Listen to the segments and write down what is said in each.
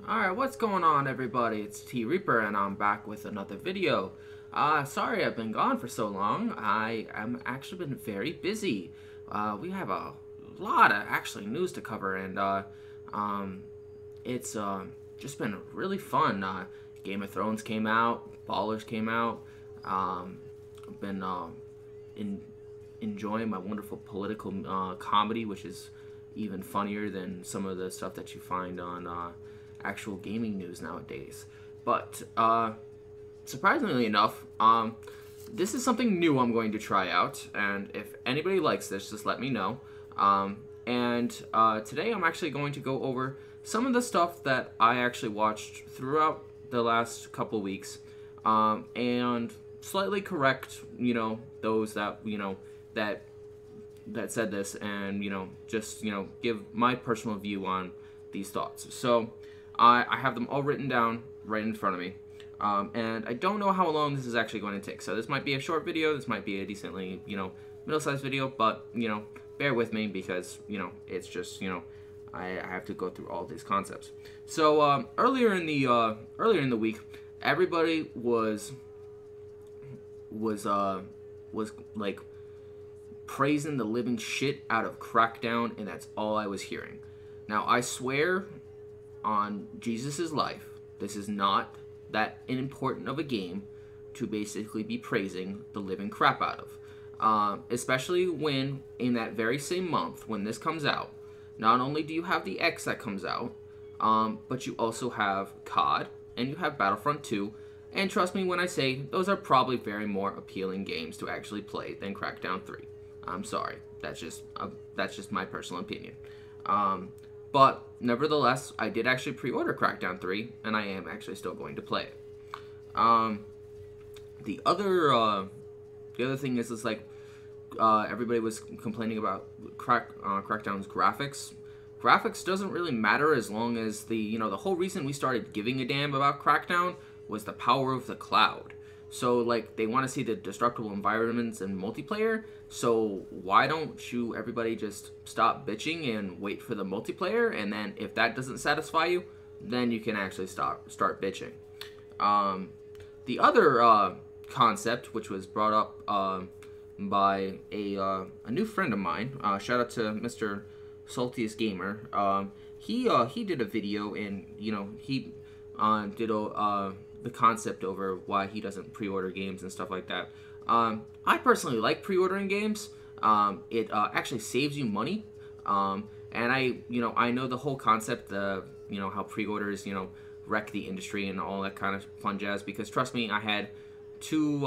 Alright, what's going on, everybody? It's T Reaper and I'm back with another video. Sorry I've been gone for so long. I am actually been very busy. We have a lot of actually news to cover, and it's just been really fun. Game of Thrones came out, Ballers came out. I've been enjoying my wonderful political comedy, which is even funnier than some of the stuff that you find on actual gaming news nowadays. But surprisingly enough, this is something new I'm going to try out, and if anybody likes this, just let me know. Today I'm actually going to go over some of the stuff that I actually watched throughout the last couple weeks, and slightly correct, those that, that said this, and, just, give my personal view on these thoughts. So, I have them all written down right in front of me, and I don't know how long this is actually going to take. So this might be a short video, this might be a decently, middle-sized video, but, bear with me because, it's just, I have to go through all these concepts. So, earlier in the week, everybody was like praising the living shit out of Crackdown, and that's all I was hearing. Now, I swear on Jesus' life, this is not that important of a game to basically be praising the living crap out of. Especially when, in that very same month, when this comes out, not only do you have the X that comes out, but you also have COD, and you have Battlefront 2, and trust me when I say, those are probably very more appealing games to actually play than Crackdown 3. I'm sorry, that's just my personal opinion. But nevertheless, I did actually pre-order Crackdown 3, and I am actually still going to play it. The other thing is like, everybody was complaining about Crackdown's graphics. Graphics doesn't really matter as long as the whole reason we started giving a damn about Crackdown was the power of the cloud. So, like, they want to see the destructible environments and multiplayer, so why don't you everybody just stop bitching and wait for the multiplayer, and then if that doesn't satisfy you, then you can actually start bitching. The other concept, which was brought up by a new friend of mine, shout out to Mr. Saltiest Gamer, he did a video, and, he did the concept over why he doesn't pre-order games and stuff like that. I personally like pre-ordering games. It actually saves you money, and I know the whole concept of, how pre-orders, wreck the industry and all that kind of fun jazz, because trust me, I had two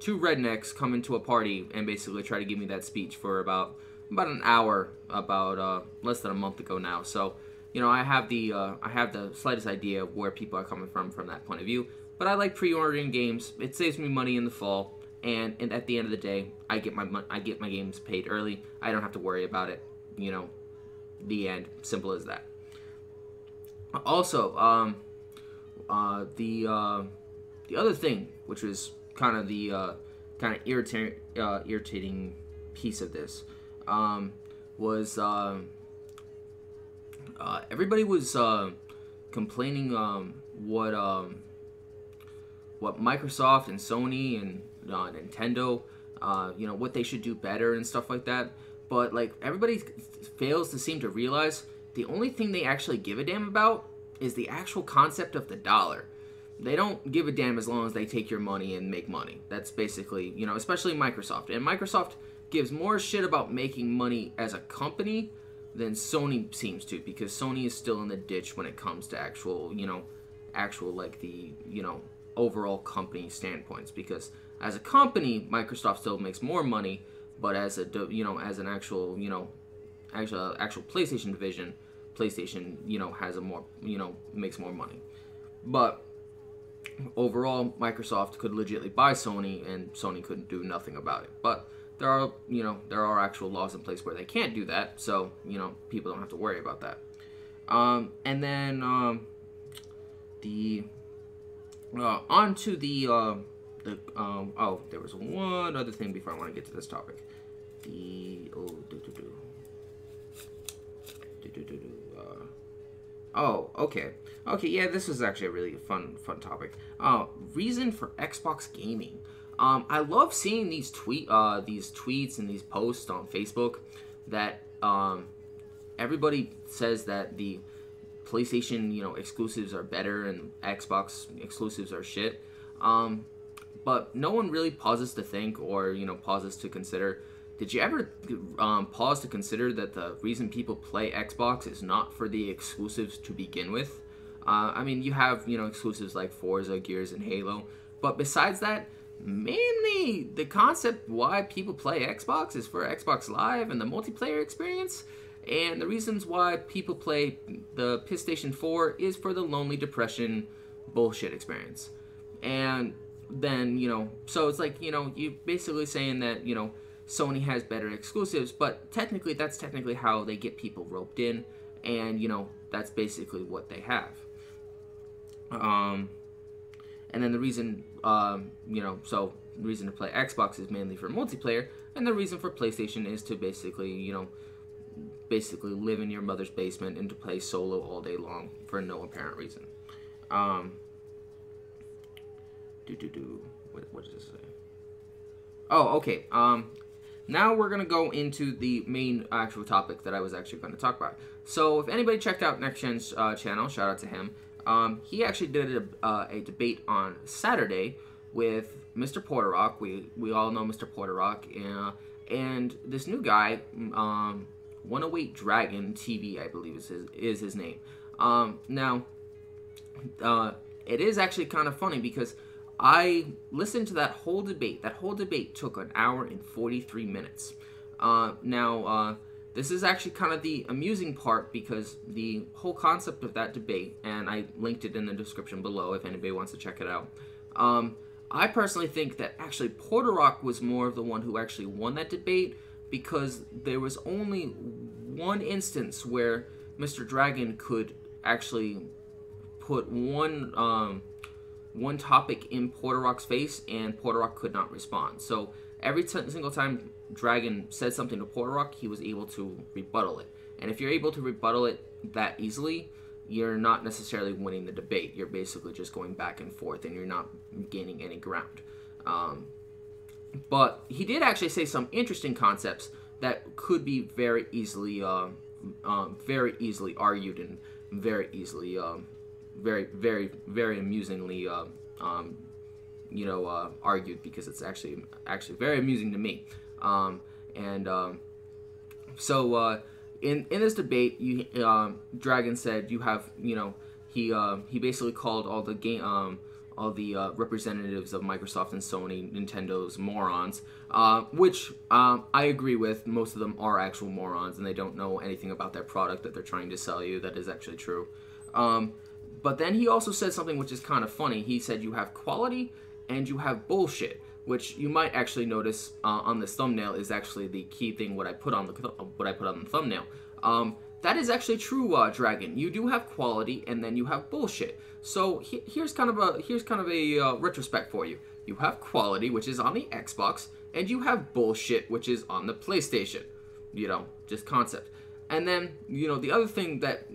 rednecks come into a party and basically try to give me that speech for about an hour, about less than a month ago now. So, I have the slightest idea of where people are coming from that point of view. But I like pre-ordering games. It saves me money in the fall, and at the end of the day, I get my games paid early. I don't have to worry about it. The end. Simple as that. Also, the other thing, which was kind of the irritating piece of this, was everybody was complaining what Microsoft and Sony and Nintendo, what they should do better and stuff like that. But, like, everybody fails to seem to realize the only thing they actually give a damn about is the actual concept of the dollar. They don't give a damn as long as they take your money and make money. That's basically, especially Microsoft. And Microsoft gives more shit about making money as a company than Sony seems to, because Sony is still in the ditch when it comes to actual like the, overall company standpoints, because as a company, Microsoft still makes more money, but as a, as an actual, actual PlayStation division, PlayStation, has a more, makes more money. But overall, Microsoft could legitimately buy Sony, and Sony couldn't do nothing about it. But there are actual laws in place where they can't do that, so, people don't have to worry about that. And then, on to oh, there was one other thing before I want to get to this topic. Oh, okay. Okay, yeah, this was actually a really fun topic. Reason for Xbox gaming. I love seeing these tweets and these posts on Facebook that everybody says that the PlayStation, exclusives are better and Xbox exclusives are shit. But no one really pauses to think or, pauses to consider. Did you ever pause to consider that the reason people play Xbox is not for the exclusives to begin with? I mean, you have, exclusives like Forza, Gears, and Halo. But besides that, mainly the concept why people play Xbox is for Xbox Live and the multiplayer experience. And the reasons why people play the PlayStation 4 is for the lonely depression bullshit experience. And then, so it's like, you basically saying that, Sony has better exclusives, but that's technically how they get people roped in, and, that's basically what they have. And then the reason, so the reason to play Xbox is mainly for multiplayer, and the reason for PlayStation is to basically, basically live in your mother's basement and to play solo all day long for no apparent reason. What does this say? Oh, okay. Now we're gonna go into the main actual topic that I was actually going to talk about. So if anybody checked out Next Gen's channel, shout out to him. He actually did a debate on Saturday with Mr. Porterock. We all know Mr. Porterock, and this new guy, 108 Dragon TV, I believe is his name. Now, it is actually kind of funny because I listened to that whole debate. That whole debate took 1 hour and 43 minutes. This is actually kind of the amusing part because the whole concept of that debate, and I linked it in the description below if anybody wants to check it out. I personally think that actually Porterock was more of the one who actually won that debate because there was only one instance where Mr. Dragon could actually put one topic in Porterock's face and Porterock could not respond. So every single time Dragon said something to Porterock, he was able to rebuttal it. And if you're able to rebuttal it that easily, you're not necessarily winning the debate. You're basically just going back and forth and you're not gaining any ground. But he did actually say some interesting concepts that could be very easily argued and very easily, very amusingly, argued because it's actually very amusing to me. In this debate, Dragon said you have, he basically called all the representatives of Microsoft and Sony, Nintendo's morons, which I agree with. Most of them are actual morons and they don't know anything about their product that they're trying to sell you. That is actually true. But then he also said something which is kind of funny. He said you have quality and you have bullshit, which you might actually notice on this thumbnail is actually the key thing. What I put on the thumbnail. That is actually true, Dragon. You do have quality and then you have bullshit. So here's kind of a retrospect for you. You have quality, which is on the Xbox, and you have bullshit, which is on the PlayStation. Just concept. And then the other thing that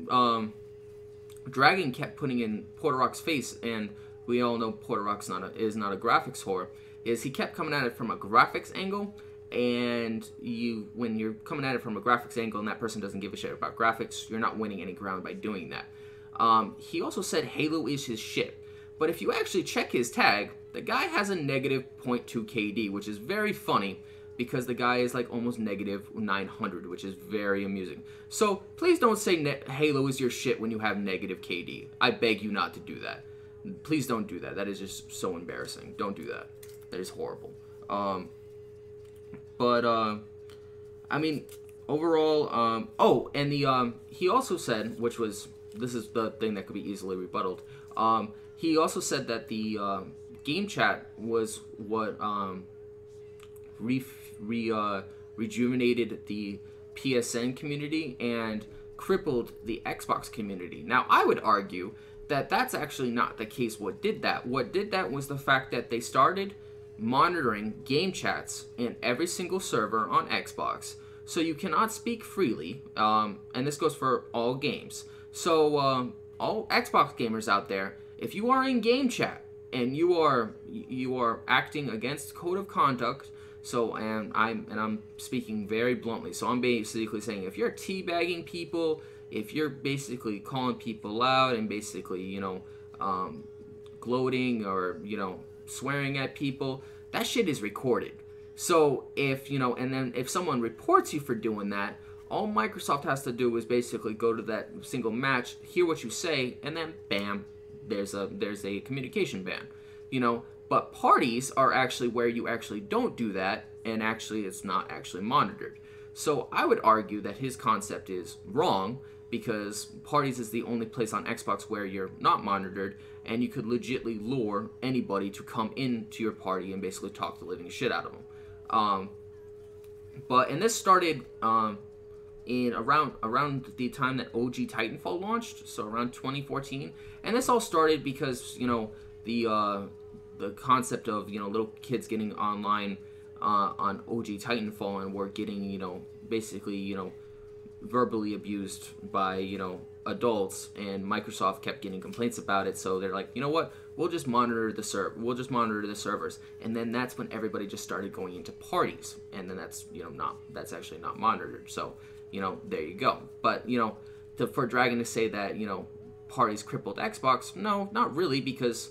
Dragon kept putting in Porterock's face, and we all know Porterock's is not a graphics whore, is he kept coming at it from a graphics angle, and when you're coming at it from a graphics angle and that person doesn't give a shit about graphics, you're not winning any ground by doing that. He also said Halo is his shit, but if you actually check his tag, the guy has a negative 0.2 KD, which is very funny, because the guy is like almost negative 900, which is very amusing. So please don't say Halo is your shit when you have negative KD. I beg you not to do that. Please don't do that. That is just so embarrassing. Don't do that. That is horrible. I mean, overall, oh, and he also said, this is the thing that could be easily rebutted. He also said that the game chat was what rejuvenated the PSN community and crippled the Xbox community. Now, I would argue that that's actually not the case. What did that was the fact that they started monitoring game chats in every single server on Xbox, so you cannot speak freely, and this goes for all games. So all Xbox gamers out there, if you are in game chat and you are acting against code of conduct, so and I'm speaking very bluntly, so I'm basically saying if you're teabagging people, if you're basically calling people out and basically gloating or swearing at people, that shit is recorded. So if and then if someone reports you for doing that, all Microsoft has to do is basically go to that single match, hear what you say, and then bam, there's a communication ban. But parties are actually where you actually don't do that, and actually it's not actually monitored. So I would argue that his concept is wrong, because parties is the only place on Xbox where you're not monitored, and you could legitly lure anybody to come into your party and basically talk the living shit out of them. And this started in around the time that OG Titanfall launched, so around 2014, and this all started because the concept of little kids getting online on OG Titanfall and were getting basically verbally abused by adults, and Microsoft kept getting complaints about it, so they're like, you know what, we'll just monitor the servers, and then that's when everybody just started going into parties, and then that's that's actually not monitored. So there you go. But for Dragon to say that parties crippled Xbox, no, not really, because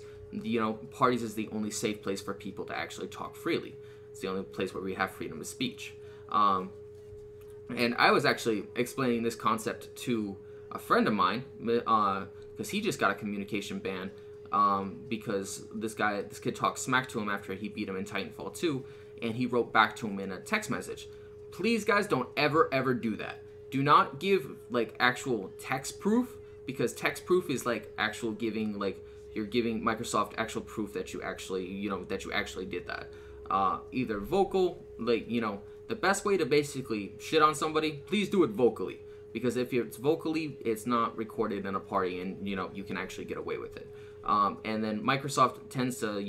parties is the only safe place for people to actually talk freely. It's the only place where we have freedom of speech. And I was actually explaining this concept to a friend of mine, because he just got a communication ban, because this kid talked smack to him after he beat him in Titanfall 2, and he wrote back to him in a text message. Please, guys, don't ever do that. Do not give actual text proof, because text proof is actual giving, you're giving Microsoft actual proof that you actually did that. Either vocal, the best way to basically shit on somebody, please do it vocally, because if it's vocally, it's not recorded in a party, and you can actually get away with it. And then Microsoft tends to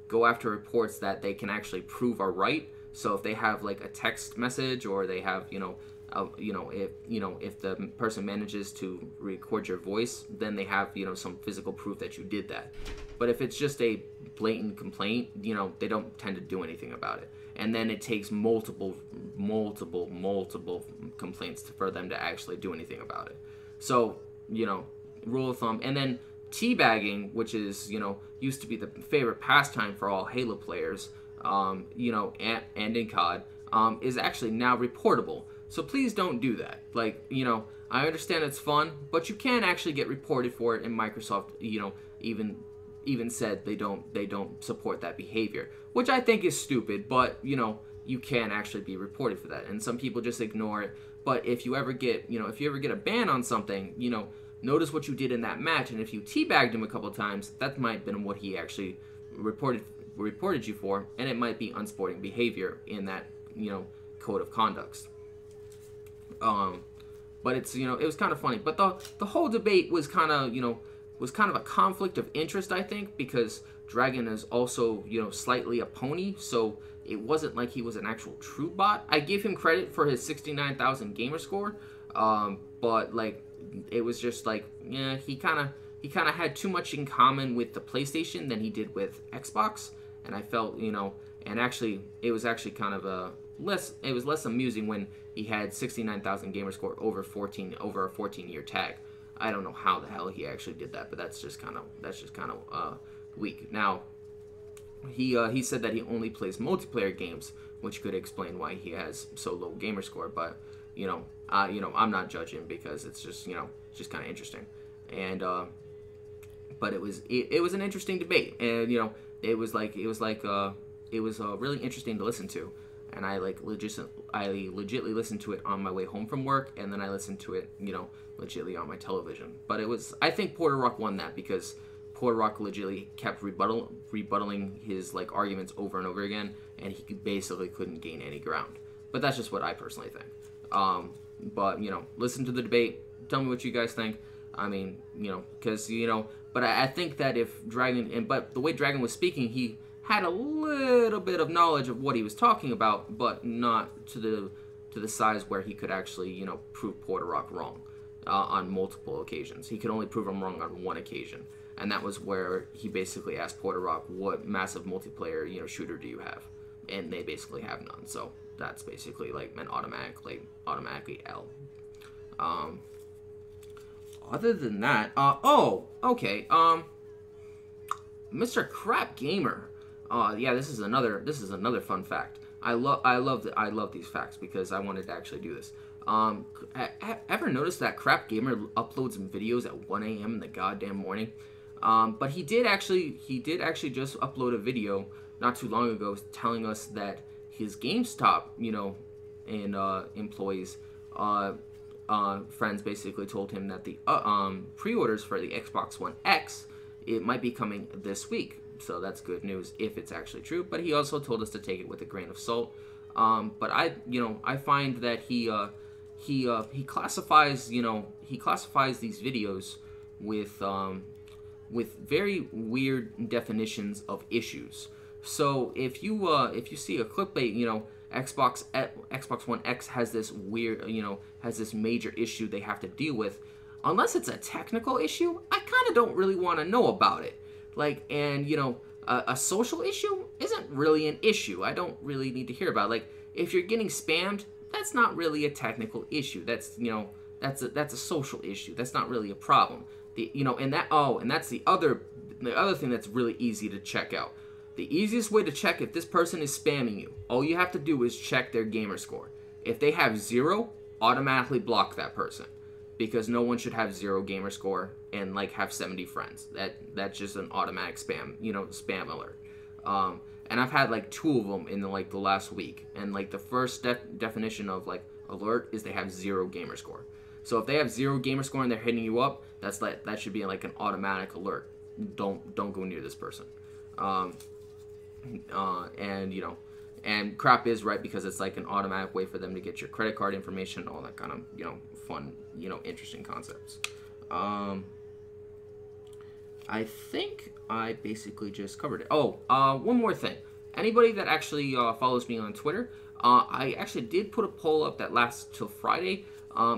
go after reports that they can actually prove are right. So if they have a text message, or they have if the person manages to record your voice, then they have some physical proof that you did that. But if it's just a blatant complaint, they don't tend to do anything about it. And then it takes multiple complaints for them to actually do anything about it. So, rule of thumb. And then teabagging, which is, used to be the favorite pastime for all Halo players, and in COD, is actually now reportable. So please don't do that. I understand it's fun, but you can actually get reported for it, and Microsoft, even said they don't support that behavior, which I think is stupid, but you can actually be reported for that, and some people just ignore it. But if you ever get a ban on something, notice what you did in that match, and if you teabagged him a couple times, that might have been what he actually reported you for, and it might be unsporting behavior in that code of conduct. But it's it was kind of funny, but the whole debate was kind of a conflict of interest, I think, because Dragon is also slightly a pony, so it wasn't like he was an actual true bot. I give him credit for his 69,000 gamer score, but it was just he kind of had too much in common with the PlayStation than he did with Xbox, and I felt and actually it was actually kind of less amusing when he had 69,000 gamer score over a 14-year tag. I don't know how the hell he actually did that, but that's just kind of weak. Now, he said that he only plays multiplayer games, which could explain why he has so low gamer score. But I'm not judging, because it's just kind of interesting. And but it was an interesting debate, and it was really interesting to listen to. And I legitly listened to it on my way home from work, and then I listened to it, legitly on my television. But I think Porter Rock won that, because Porter Rock legitly kept rebuttaling his arguments over and over again, and he basically couldn't gain any ground. But that's just what I personally think. But listen to the debate. Tell me what you guys think. I mean, because but I think that if Dragon, but the way Dragon was speaking, he had a little bit of knowledge of what he was talking about, but not to the size where he could actually, prove Porter Rock wrong. on multiple occasions. He could only prove him wrong on one occasion, and that was where he basically asked Porter Rock, "What massive multiplayer shooter do you have?" And they basically have none. So that's basically like meant automatically L. Other than that, okay. Mr. Crap Gamer. Yeah, this is another fun fact. I love these facts because I wanted to actually do this. Ever noticed that Crap Gamer uploads videos at 1 a.m. in the goddamn morning? But he did actually just upload a video not too long ago telling us that his GameStop, and employees, friends basically told him that the pre-orders for the Xbox One X, it might be coming this week. So that's good news if it's actually true. But he also told us to take it with a grain of salt. But I find that he classifies these videos with very weird definitions of issues. So if you see a clickbait, Xbox One X has this weird, has this major issue they have to deal with. Unless it's a technical issue, I kind of don't really want to know about it. A social issue isn't really an issue. I don't really need to hear about it. Like, if you're getting spammed, that's not really a technical issue. That's that's a social issue. That's not really a problem. And that's the other thing that's really easy to check out. The easiest way to check if this person is spamming you, all you have to do is check their gamer score. If they have 0, automatically block that person, because no one should have 0 gamer score and have 70 friends. That's just an automatic spam, spam alert. And I've had 2 of them in the last week, and the first definition of alert is they have 0 gamer score. So if they have 0 gamer score and they're hitting you up, that should be an automatic alert. Don't go near this person. And Crap is right, because it's an automatic way for them to get your credit card information, all that kind of fun, interesting concepts. I think I basically just covered it. One more thing. Anybody that actually follows me on Twitter, I actually did put a poll up that lasts till Friday.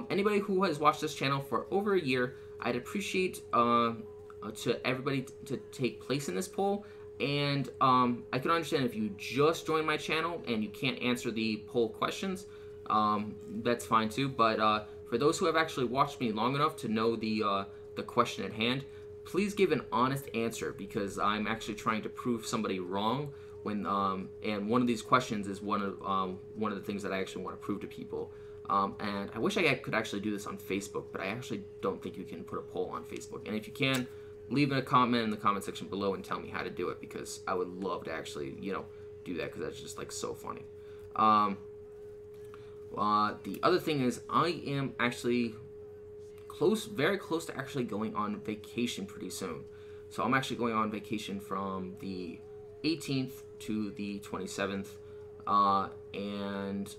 Anybody who has watched this channel for over a year, I'd appreciate to everybody to take place in this poll. And I can understand if you just joined my channel and you can't answer the poll questions, that's fine too. But for those who have actually watched me long enough to know the question at hand, please give an honest answer, because I'm actually trying to prove somebody wrong. And one of these questions is one of the things that I actually want to prove to people. And I wish I could actually do this on Facebook, but I actually don't think you can put a poll on Facebook. And if you can, leave a comment in the comment section below and tell me how to do it, because I would love to actually, do that, because that's just so funny. The other thing is, I am actually very close to actually going on vacation pretty soon. So I'm actually going on vacation from the 18th to the 27th, and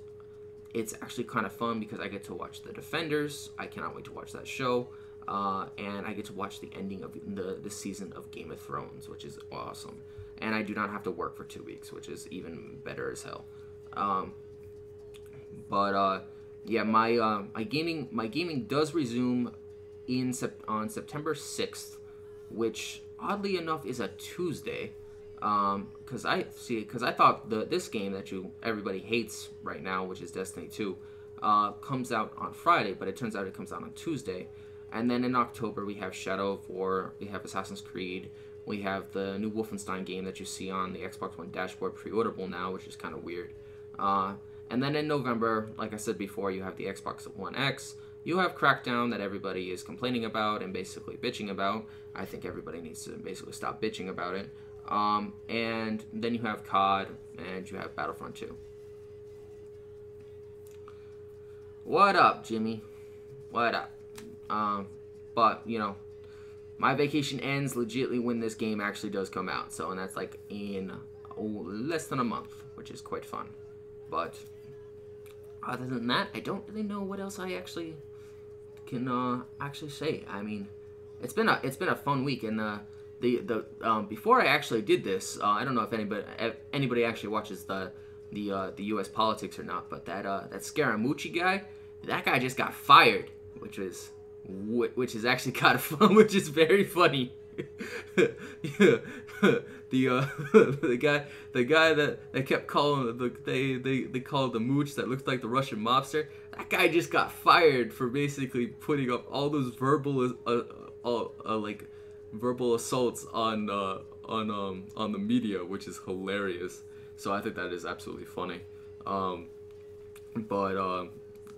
it's actually kind of fun because I get to watch The Defenders. I cannot wait to watch that show. And I get to watch the ending of the season of Game of Thrones, which is awesome. And I do not have to work for 2 weeks, which is even better as hell. Yeah, my gaming does resume on September 6th, which oddly enough is a Tuesday. Because I thought this game that everybody hates right now, which is Destiny 2, comes out on Friday, but it turns out it comes out on Tuesday. And then in October, we have Shadow of War, we have Assassin's Creed, we have the new Wolfenstein game that you see on the Xbox One dashboard pre-orderable now, which is kind of weird. And then in November, like I said before, you have the Xbox One X, you have Crackdown that everybody is complaining about and basically bitching about. I think everybody needs to basically stop bitching about it. And then you have COD, and you have Battlefront 2. What up, Jimmy? What up? But, my vacation ends legitimately when this game actually does come out. So, and that's in less than a month, which is quite fun. But, other than that, I don't really know what else I actually can, actually say. I mean, it's been a fun week, and, before I actually did this, I don't know if anybody actually watches the U.S. politics or not, but that Scaramucci guy, that guy just got fired, which was which is actually kind of fun, which is very funny. Yeah. the guy that kept calling they called the mooch that looked like the Russian mobster. That guy just got fired for basically putting up all those verbal like verbal assaults on the media, which is hilarious. So I think that is absolutely funny.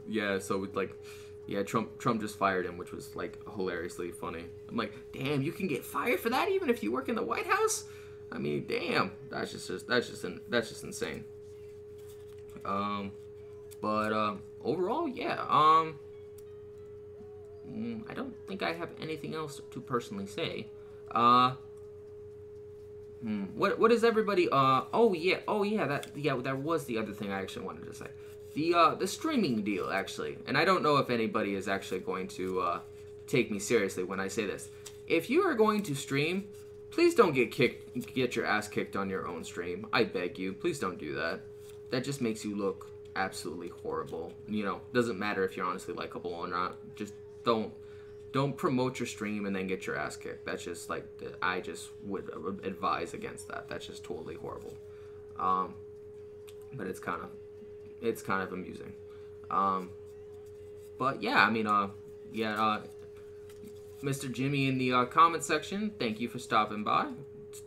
Yeah, so like, yeah, Trump just fired him, which was like hilariously funny. I'm like, damn, you can get fired for that even if you work in the White House? I mean, damn, that's just insane. Overall, yeah. I don't think I have anything else to personally say. What is everybody? Oh yeah, that was the other thing I actually wanted to say. The streaming deal, actually, and I don't know if anybody is actually going to take me seriously when I say this. If you are going to stream, please don't get your ass kicked on your own stream. I beg you, please don't do that. That just makes you look absolutely horrible. You know, doesn't matter if you're honestly likable or not. Just don't promote your stream and then get your ass kicked. That's just like, I just would advise against that. That's just totally horrible. But it's kind of amusing. But yeah, I mean, Mr. Jimmy in the comment section, thank you for stopping by.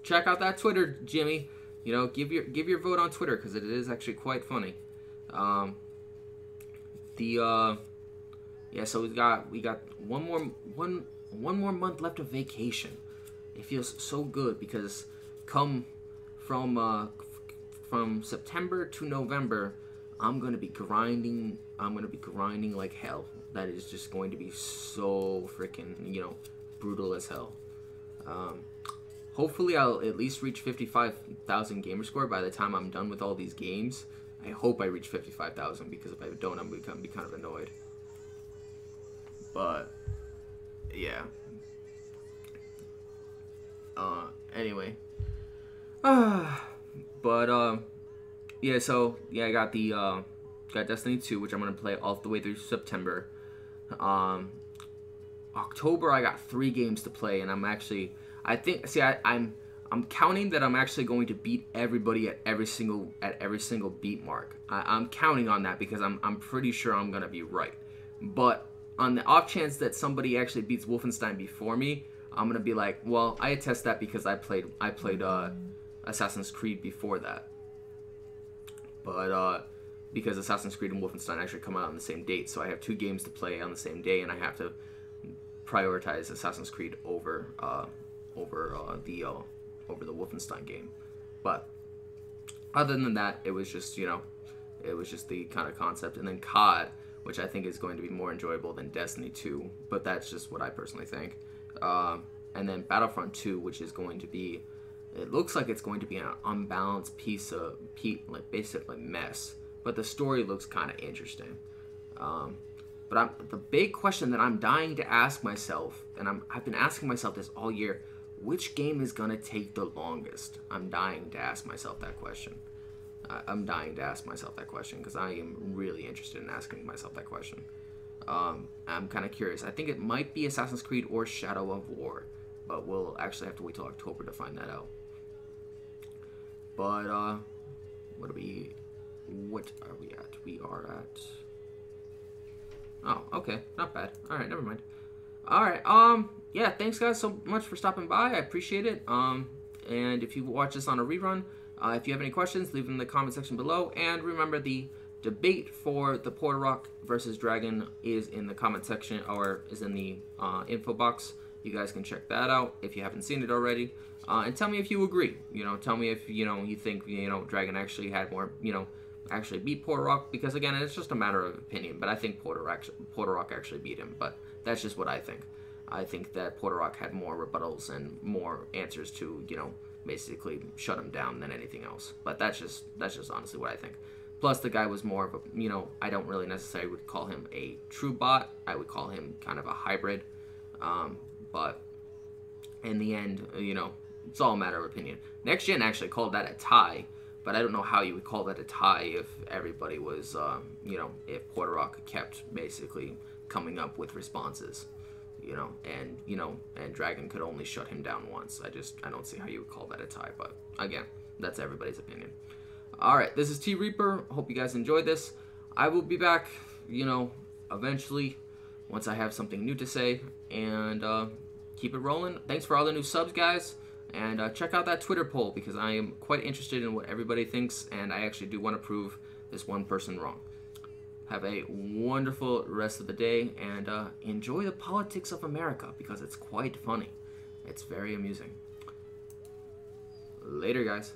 Check out that Twitter, Jimmy. You know, give your vote on Twitter because it is actually quite funny. Yeah, so we got one more month left of vacation. It feels so good because from September to November, I'm gonna be grinding like hell. That is just going to be so freaking, you know, brutal as hell. Hopefully I'll at least reach 55,000 gamer score by the time I'm done with all these games. I hope I reach 55,000 because if I don't, I'm gonna be kind of annoyed. But yeah. Anyway. Yeah, so yeah, I got got Destiny 2, which I'm gonna play all the way through September. October I got 3 games to play, and I'm counting that I'm actually going to beat everybody at every single beat mark. I'm counting on that because I'm pretty sure I'm gonna be right. But on the off chance that somebody actually beats Wolfenstein before me, I'm gonna be like, well, I attest that because I played Assassin's Creed before that. But because Assassin's Creed and Wolfenstein actually come out on the same date, so I have 2 games to play on the same day, and I have to prioritize Assassin's Creed over the Wolfenstein game. But other than that, it was just, you know, it was just the kind of concept. And then COD, which I think is going to be more enjoyable than Destiny 2, but that's just what I personally think. And then Battlefront 2, which is going to be, it looks like it's going to be an unbalanced like basically mess, but the story looks kind of interesting. But the big question that I'm dying to ask myself, and I've been asking myself this all year, which game is gonna take the longest? I'm dying to ask myself that question. I'm dying to ask myself that question because I am really interested in asking myself that question. I'm kind of curious. I think it might be Assassin's Creed or Shadow of War, but we'll actually have to wait till October to find that out. But what are we at? We are at, oh, okay, not bad. All right, never mind. All right, yeah, thanks guys so much for stopping by. I appreciate it. And if you watch this on a rerun, if you have any questions, leave them in the comment section below. And remember, the debate for the Porter Rock versus Dragon is in the comment section, or is in the info box. You guys can check that out if you haven't seen it already. And tell me if you agree. You know, tell me if, you know, you think, you know, Dragon actually had more, you know, actually beat Porter Rock, because again, it's just a matter of opinion. But I think Porter Rock actually beat him. But that's just what I think. I think that Porter Rock had more rebuttals and more answers to, you know, basically shut him down than anything else. But that's just honestly what I think. Plus, the guy was more of a, you know, I don't really necessarily would call him a true bot. I would call him kind of a hybrid. But in the end, you know, it's all a matter of opinion. Next Gen actually called that a tie, but I don't know how you would call that a tie if everybody was, you know, if Porter Rock kept basically coming up with responses. and Dragon could only shut him down once. I don't see how you would call that a tie, but again, that's everybody's opinion. All right, this is T Reaper. Hope you guys enjoyed this. I will be back, eventually once I have something new to say, and keep it rolling. Thanks for all the new subs, guys, and check out that Twitter poll because I am quite interested in what everybody thinks, and I actually do want to prove this one person wrong. Have a wonderful rest of the day, and enjoy the politics of America because it's quite funny. It's very amusing. Later, guys.